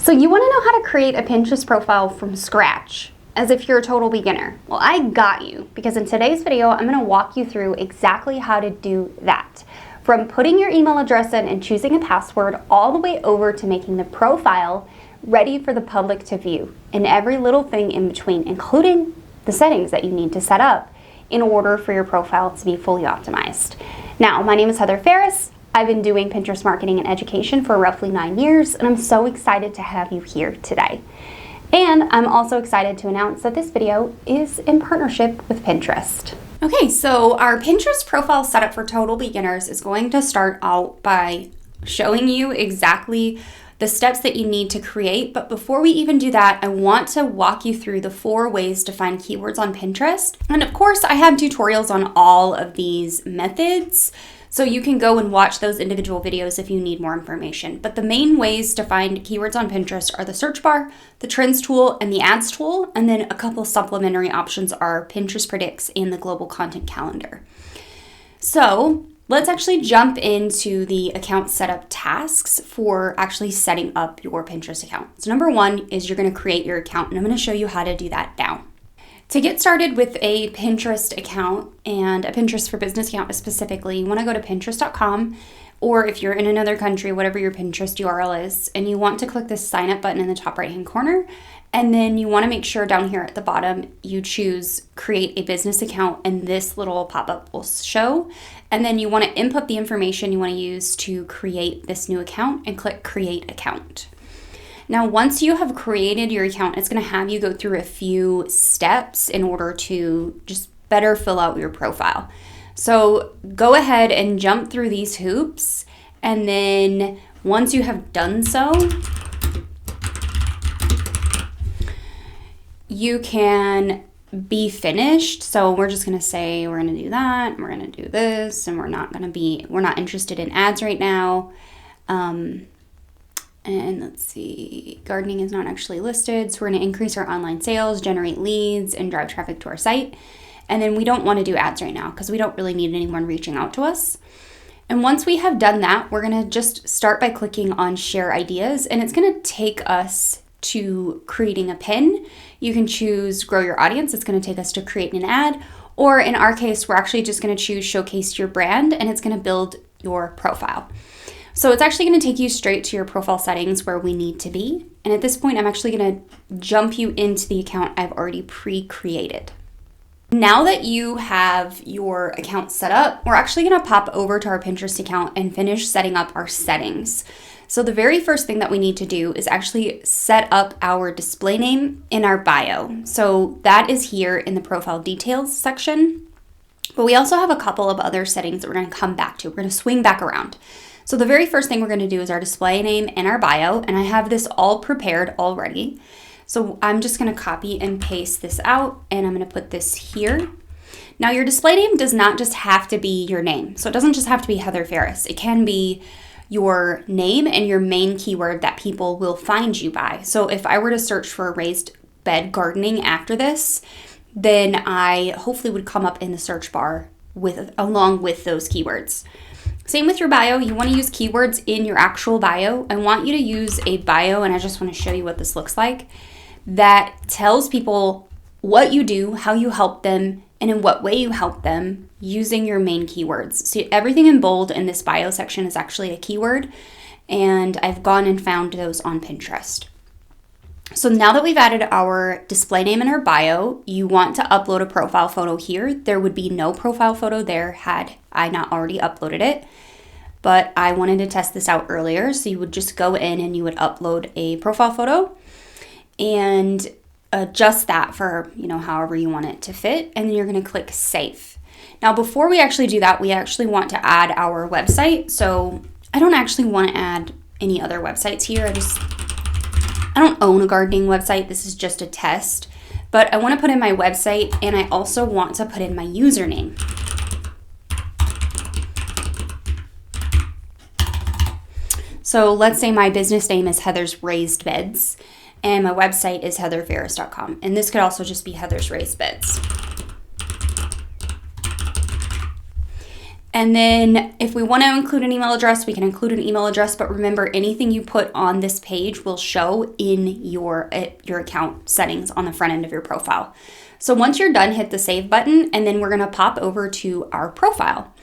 So you want to know how to create a Pinterest profile from scratch, as if you're a total beginner. Well, I got you, because in today's video, I'm going to walk you through exactly how to do that. From putting your email address in and choosing a password, all the way over to making the profile ready for the public to view, and every little thing in between, including the settings that you need to set up in order for your profile to be fully optimized. Now, my name is Heather Farris. I've been doing Pinterest marketing and education for roughly 9 years, and I'm so excited to have you here today. And I'm also excited to announce that this video is in partnership with Pinterest. Okay, so our Pinterest profile setup for total beginners is going to start out by showing you exactly the steps that you need to create. But before we even do that, I want to walk you through the 4 ways to find keywords on Pinterest. And of course, I have tutorials on all of these methods, so you can go and watch those individual videos if you need more information. But the main ways to find keywords on Pinterest are the search bar, the trends tool, and the ads tool. And then a couple supplementary options are Pinterest Predicts and the global content calendar. So let's actually jump into the account setup tasks for actually setting up your Pinterest account. So number 1 is you're going to create your account, and I'm going to show you how to do that now. To get started with a Pinterest account, and a Pinterest for Business account specifically, you want to go to Pinterest.com, or if you're in another country, whatever your Pinterest URL is, and you want to click this sign up button in the top right hand corner, and then you want to make sure down here at the bottom you choose create a business account, and this little pop-up will show, and then you want to input the information you want to use to create this new account and click create account. Now, once you have created your account, it's going to have you go through a few steps in order to just better fill out your profile. So go ahead and jump through these hoops, and then once you have done so, you can be finished. So we're just going to say we're going to do that, and we're going to do this, and we're not interested in ads right now. And let's see, gardening is not actually listed. So we're going to increase our online sales, generate leads, and drive traffic to our site. And then we don't want to do ads right now because we don't really need anyone reaching out to us. And once we have done that, we're going to just start by clicking on share ideas, and it's going to take us to creating a pin. You can choose grow your audience. It's going to take us to create an ad, or in our case, we're actually just going to choose showcase your brand, and it's going to build your profile. So it's actually going to take you straight to your profile settings where we need to be. And at this point, I'm actually going to jump you into the account I've already pre-created. Now that you have your account set up, we're actually going to pop over to our Pinterest account and finish setting up our settings. So the very first thing that we need to do is actually set up our display name in our bio. So that is here in the profile details section. But we also have a couple of other settings that we're going to come back to. We're going to swing back around. So the very first thing we're going to do is our display name and our bio, and I have this all prepared already. So I'm just going to copy and paste this out, and I'm going to put this here. Now your display name does not just have to be your name. So it doesn't just have to be Heather Farris. It can be your name and your main keyword that people will find you by. So if I were to search for a raised bed gardening after this, then I hopefully would come up in the search bar along with those keywords. Same with your bio. You want to use keywords in your actual bio. I want you to use a bio, and I just want to show you what this looks like, that tells people what you do, how you help them, and in what way you help them using your main keywords. So everything in bold in this bio section is actually a keyword, and I've gone and found those on Pinterest. So now that we've added our display name and our bio, you want to upload a profile photo here. There would be no profile photo there had I not already uploaded it, but I wanted to test this out earlier. So you would just go in and you would upload a profile photo and adjust that for, however you want it to fit. And then you're going to click save. Now, before we actually do that, we actually want to add our website. So I don't actually want to add any other websites here. I don't own a gardening website. This is just a test, but I want to put in my website, and I also want to put in my username. So let's say my business name is Heather's Raised Beds, and my website is heatherfarris.com. And this could also just be Heather's Raised Beds. And then if we want to include an email address, we can include an email address. But remember, anything you put on this page will show in your account settings on the front end of your profile. So once you're done, hit the save button, and then we're going to pop over to our profile.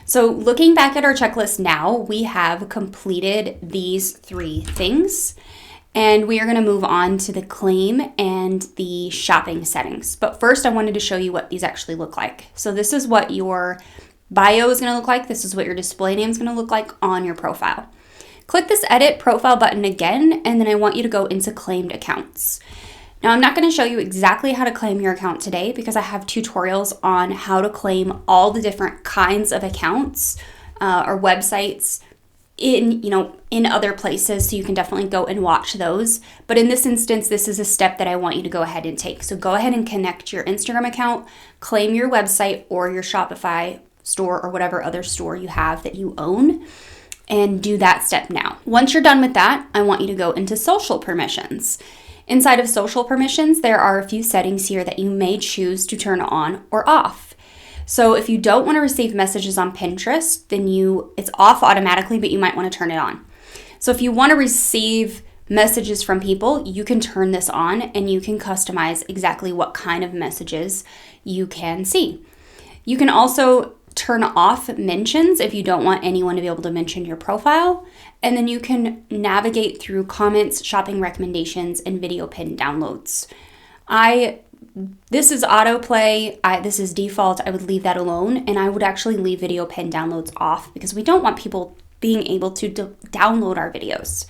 So looking back at our checklist now, we have completed these 3 things. And we are going to move on to the claim and the shopping settings. But first, I wanted to show you what these actually look like. So this is what your bio is going to look like. This is what your display name is going to look like on your profile. Click this edit profile button again, and then I want you to go into claimed accounts. Now, I'm not going to show you exactly how to claim your account today because I have tutorials on how to claim all the different kinds of accounts or websites in other places, so you can definitely go and watch those. But in this instance, this is a step that I want you to go ahead and take. So go ahead and connect your Instagram account, claim your website or your Shopify store or whatever other store you have that you own, and do that step now. Once you're done with that, I want you to go into social permissions. Inside of social permissions, there are a few settings here that you may choose to turn on or off. So if you don't want to receive messages on Pinterest, then it's off automatically, but you might want to turn it on. So if you want to receive messages from people, you can turn this on and you can customize exactly what kind of messages you can see. You can also turn off mentions if you don't want anyone to be able to mention your profile. And then you can navigate through comments, shopping recommendations, and video pin downloads. This is autoplay. This is default. I would leave that alone, and I would actually leave video pin downloads off because we don't want people being able to download our videos.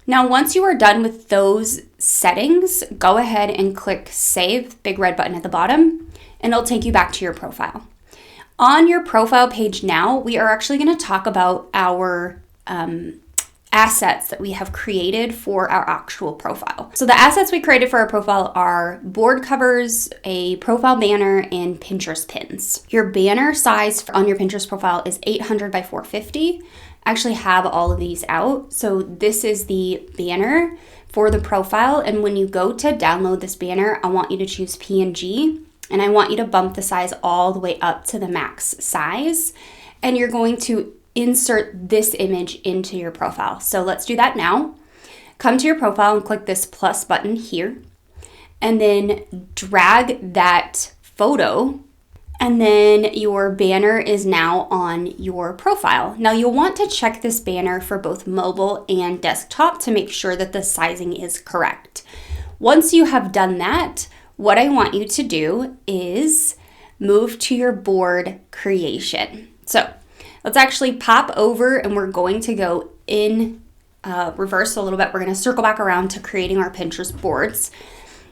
Now, once you are done with those settings, go ahead and click Save, big red button at the bottom, and it'll take you back to your profile. On your profile page now, we are actually going to talk about our assets that we have created for our actual profile. So the assets we created for our profile are board covers, a profile banner, and Pinterest pins. Your banner size on your Pinterest profile is 800 by 450. I actually have all of these out. So this is the banner for the profile. And when you go to download this banner, I want you to choose PNG, and I want you to bump the size all the way up to the max size. And you're going to insert this image into your profile. So let's do that now. Come to your profile and click this plus button here, and then drag that photo, and then your banner is now on your profile. Now you'll want to check this banner for both mobile and desktop to make sure that the sizing is correct. Once you have done that, what I want you to do is move to your board creation. So let's actually pop over, and we're going to go in reverse a little bit. We're going to circle back around to creating our Pinterest boards.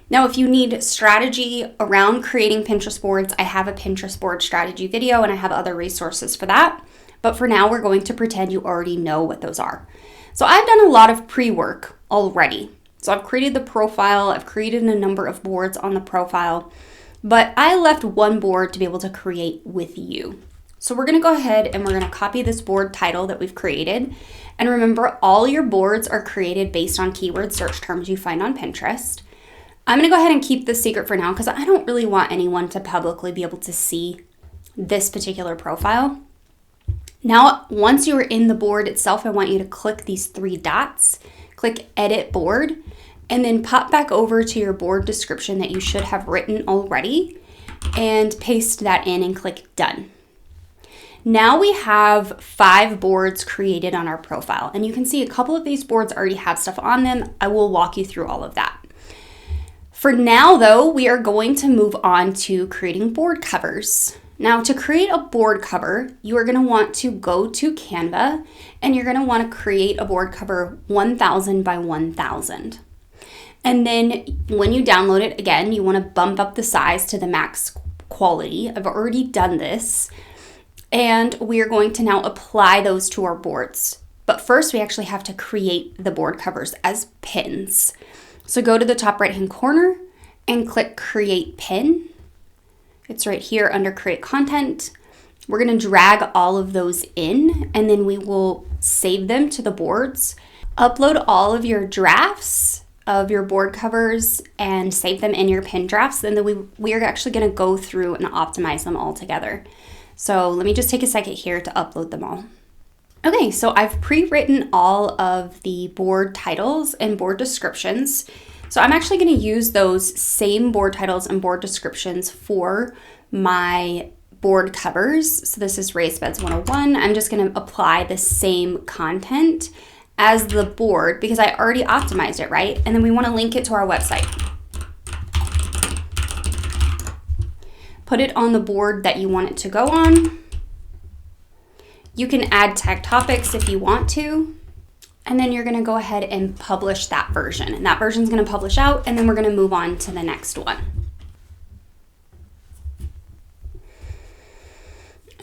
Now, if you need strategy around creating Pinterest boards, I have a Pinterest board strategy video, and I have other resources for that. But for now, we're going to pretend you already know what those are. So I've done a lot of pre-work already. So I've created the profile, I've created a number of boards on the profile, but I left one board to be able to create with you. So we're going to go ahead and we're going to copy this board title that we've created. And remember, all your boards are created based on keyword search terms you find on Pinterest. I'm going to go ahead and keep this secret for now because I don't really want anyone to publicly be able to see this particular profile. Now, once you are in the board itself, I want you to click these 3 dots, click Edit Board, and then pop back over to your board description that you should have written already and paste that in and click Done. Now we have 5 boards created on our profile, and you can see a couple of these boards already have stuff on them. I will walk you through all of that. For now, though, we are going to move on to creating board covers. Now, to create a board cover, you are going to want to go to Canva, and you're going to want to create a board cover 1000 by 1000. And then when you download it, again, you want to bump up the size to the max quality. I've already done this. And we are going to now apply those to our boards. But first, we actually have to create the board covers as pins. So go to the top right-hand corner and click Create Pin. It's right here under Create Content. We're going to drag all of those in, and then we will save them to the boards. Upload all of your drafts of your board covers and save them in your pin drafts. And then we are actually going to go through and optimize them all together. So let me just take a second here to upload them all. Okay, so I've pre-written all of the board titles and board descriptions. So I'm actually going to use those same board titles and board descriptions for my board covers. So this is Raised Beds 101. I'm just going to apply the same content as the board because I already optimized it, right? And then we want to link it to our website. Put it on the board that you want it to go on. You can add tag topics if you want to. And then you're going to go ahead and publish that version. And that version is going to publish out, and then we're going to move on to the next one.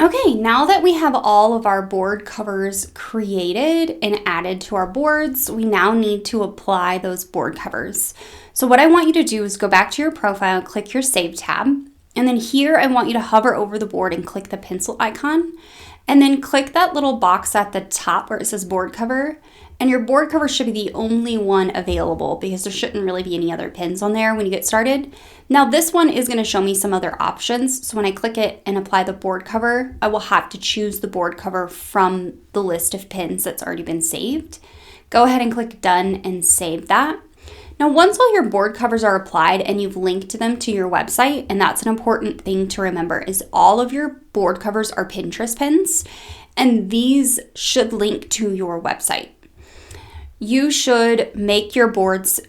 Okay, now that we have all of our board covers created and added to our boards, we now need to apply those board covers. So what I want you to do is go back to your profile, click your Save tab, and then here I want you to hover over the board and click the pencil icon. And then click that little box at the top where it says board cover. And your board cover should be the only one available because there shouldn't really be any other pins on there when you get started. Now this one is going to show me some other options. So when I click it and apply the board cover, I will have to choose the board cover from the list of pins that's already been saved. Go ahead and click done and save that. Now, once all your board covers are applied and you've linked them to your website, and that's an important thing to remember, is all of your board covers are Pinterest pins, and these should link to your website. You should make your boards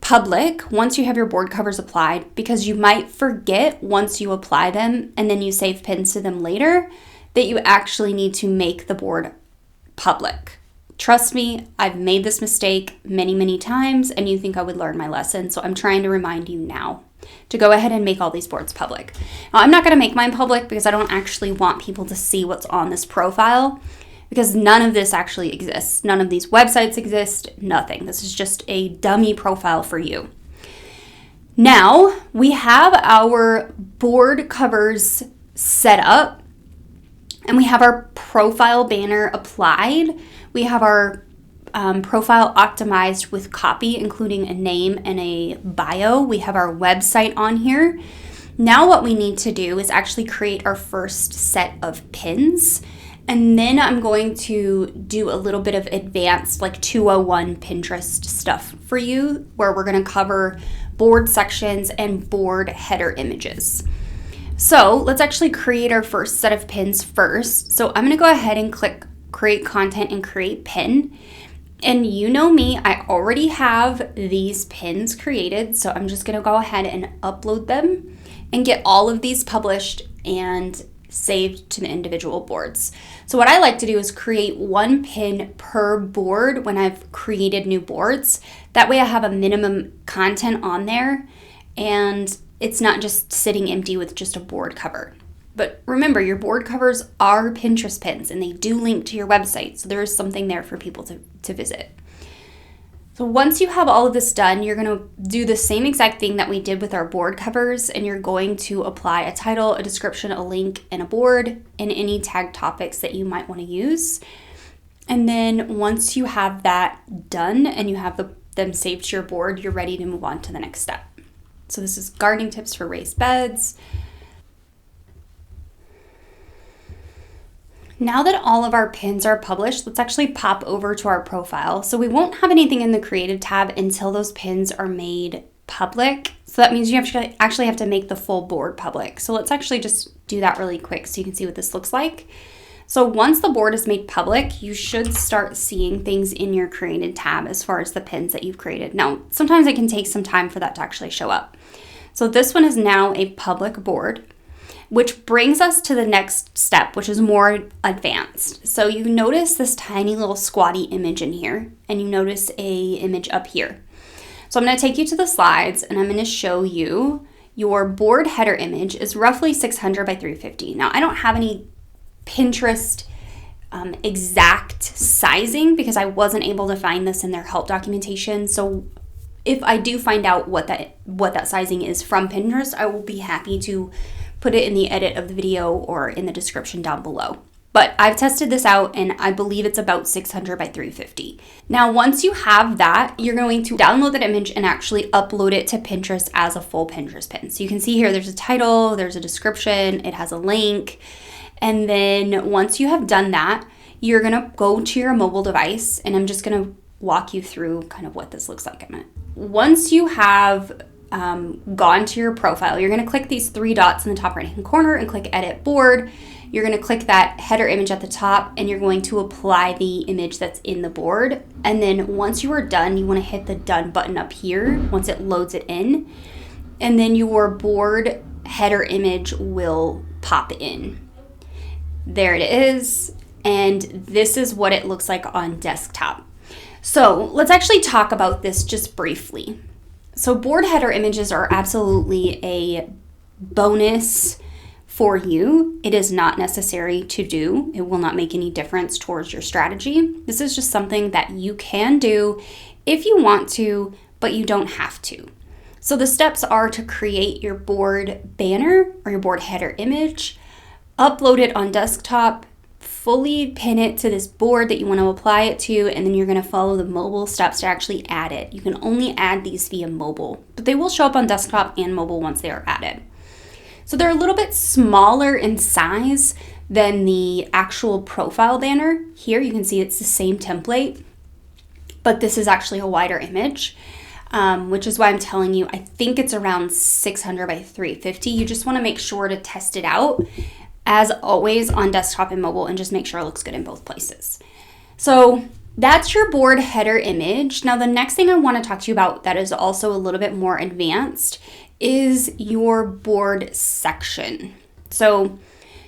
public once you have your board covers applied because you might forget once you apply them and then you save pins to them later that you actually need to make the board public. Trust me, I've made this mistake many, many times, and you think I would learn my lesson. So I'm trying to remind you now to go ahead and make all these boards public. Now, I'm not going to make mine public because I don't actually want people to see what's on this profile because none of this actually exists. None of these websites exist, nothing. This is just a dummy profile for you. Now, we have our board covers set up and we have our profile banner applied. We have our profile optimized with copy, including a name and a bio. We have our website on here. Now what we need to do is actually create our first set of pins. And then I'm going to do a little bit of advanced like 201 Pinterest stuff for you, where we're going to cover board sections and board header images. So let's actually create our first set of pins first. So I'm going to go ahead and click create content and create pin. And you know me, I already have these pins created. So I'm just going to go ahead and upload them and get all of these published and saved to the individual boards. So what I like to do is create one pin per board when I've created new boards. That way I have a minimum content on there and it's not just sitting empty with just a board cover. But remember, your board covers are Pinterest pins and they do link to your website. So there is something there for people to visit. So once you have all of this done, you're going to do the same exact thing that we did with our board covers, and you're going to apply a title, a description, a link, and a board, and any tag topics that you might want to use. And then once you have that done and you have them saved to your board, you're ready to move on to the next step. So this is gardening tips for raised beds. Now that all of our pins are published, let's actually pop over to our profile. So we won't have anything in the creative tab until those pins are made public. So that means you actually have to make the full board public. So let's actually just do that really quick so you can see what this looks like. So once the board is made public, you should start seeing things in your created tab as far as the pins that you've created. Now, sometimes it can take some time for that to actually show up. So this one is now a public board, which brings us to the next step, which is more advanced. So you notice this tiny little squatty image in here, and you notice a image up here. So I'm going to take you to the slides, and I'm going to show you your board header image is roughly 600 by 350. Now, I don't have any Pinterest exact sizing because I wasn't able to find this in their help documentation. So if I do find out what that sizing is from Pinterest, I will be happy to put it in the edit of the video or in the description down below. But I've tested this out and I believe it's about 600 by 350. Now, once you have that, you're going to download that image and actually upload it to Pinterest as a full Pinterest pin. So you can see here, there's a title, there's a description, it has a link, And then once you have done that, you're gonna go to your mobile device, and I'm just gonna walk you through kind of what this looks like in a minute. Once you have gone to your profile, you're gonna click these three dots in the top right hand corner and click Edit Board. You're gonna click that header image at the top, and you're going to apply the image that's in the board. And then once you are done, you wanna hit the Done button up here once it loads it in. And then your board header image will pop in. There it is. And this is what it looks like on desktop. So let's actually talk about this just briefly. So board header images are absolutely a bonus for you. It is not necessary to do. It will not make any difference towards your strategy. This is just something that you can do if you want to, but you don't have to. So the steps are to create your board banner or your board header image, upload it on desktop, fully pin it to this board that you want to apply it to, and then you're going to follow the mobile steps to actually add it. You can only add these via mobile, but they will show up on desktop and mobile once they are added. So they're a little bit smaller in size than the actual profile banner. Here you can see it's the same template, but this is actually a wider image, which is why I'm telling you, I think it's around 600 by 350. You just want to make sure to test it out, as always, on desktop and mobile, and just make sure it looks good in both places. So that's your board header image. Now the next thing I want to talk to you about that is also a little bit more advanced is your board section. So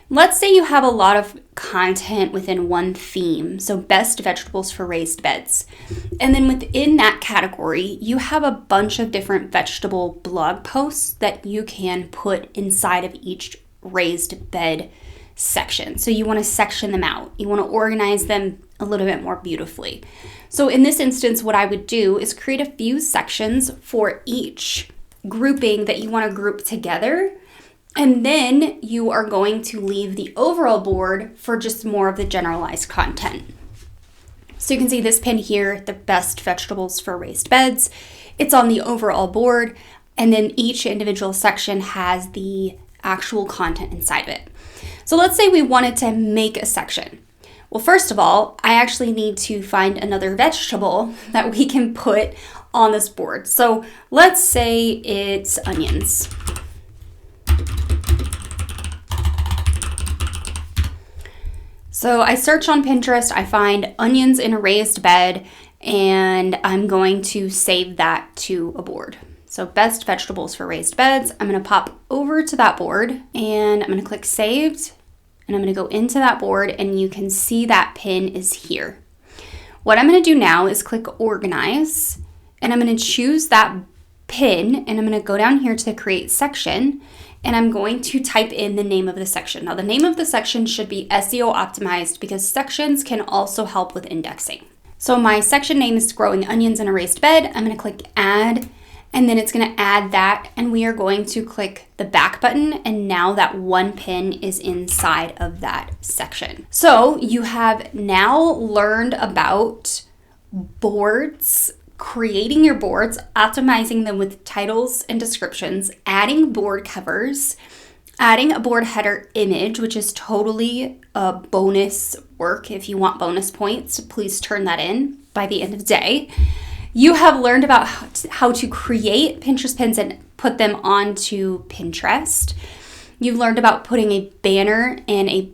let's say you have a lot of content within one theme, so best vegetables for raised beds. And then within that category, you have a bunch of different vegetable blog posts that you can put inside of each raised bed section. So you want to section them out. You want to organize them a little bit more beautifully. So in this instance, what I would do is create a few sections for each grouping that you want to group together. And then you are going to leave the overall board for just more of the generalized content. So you can see this pin here, the best vegetables for raised beds. It's on the overall board. And then each individual section has the actual content inside of it. So let's say we wanted to make a section. Well, first of all, I actually need to find another vegetable that we can put on this board. So let's say it's onions. So I search on Pinterest, I find onions in a raised bed, and I'm going to save that to a board. So best vegetables for raised beds. I'm going to pop over to that board, and I'm going to click saved, and I'm going to go into that board, and you can see that pin is here. What I'm going to do now is click organize, and I'm going to choose that pin, and I'm going to go down here to the create section, and I'm going to type in the name of the section. Now the name of the section should be SEO optimized because sections can also help with indexing. So my section name is growing onions in a raised bed. I'm going to click add, and then it's going to add that, and we are going to click the back button, and now that one pin is inside of that section. So you have now learned about boards, creating your boards, optimizing them with titles and descriptions, adding board covers, adding a board header image, which is totally a bonus work. If you want bonus points, please turn that in by the end of the day. You have learned about how to create Pinterest pins and put them onto Pinterest. You've learned about putting a banner and a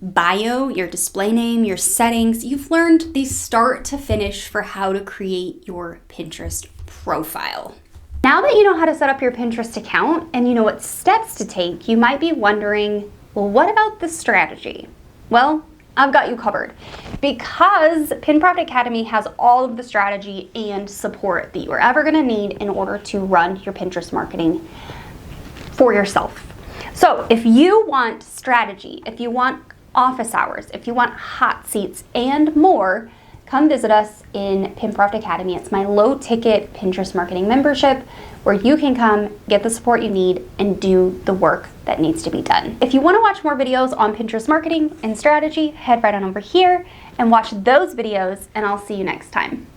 bio, your display name, your settings. You've learned the start to finish for how to create your Pinterest profile. Now that you know how to set up your Pinterest account and you know what steps to take, you might be wondering, well, what about the strategy? Well, I've got you covered because Pin Profit Academy has all of the strategy and support that you are ever going to need in order to run your Pinterest marketing for yourself. So if you want strategy, if you want office hours, if you want hot seats and more, come visit us in Pin Profit Academy. It's my low ticket Pinterest marketing membership where you can come get the support you need and do the work that needs to be done. If you want to watch more videos on Pinterest marketing and strategy, head right on over here and watch those videos, and I'll see you next time.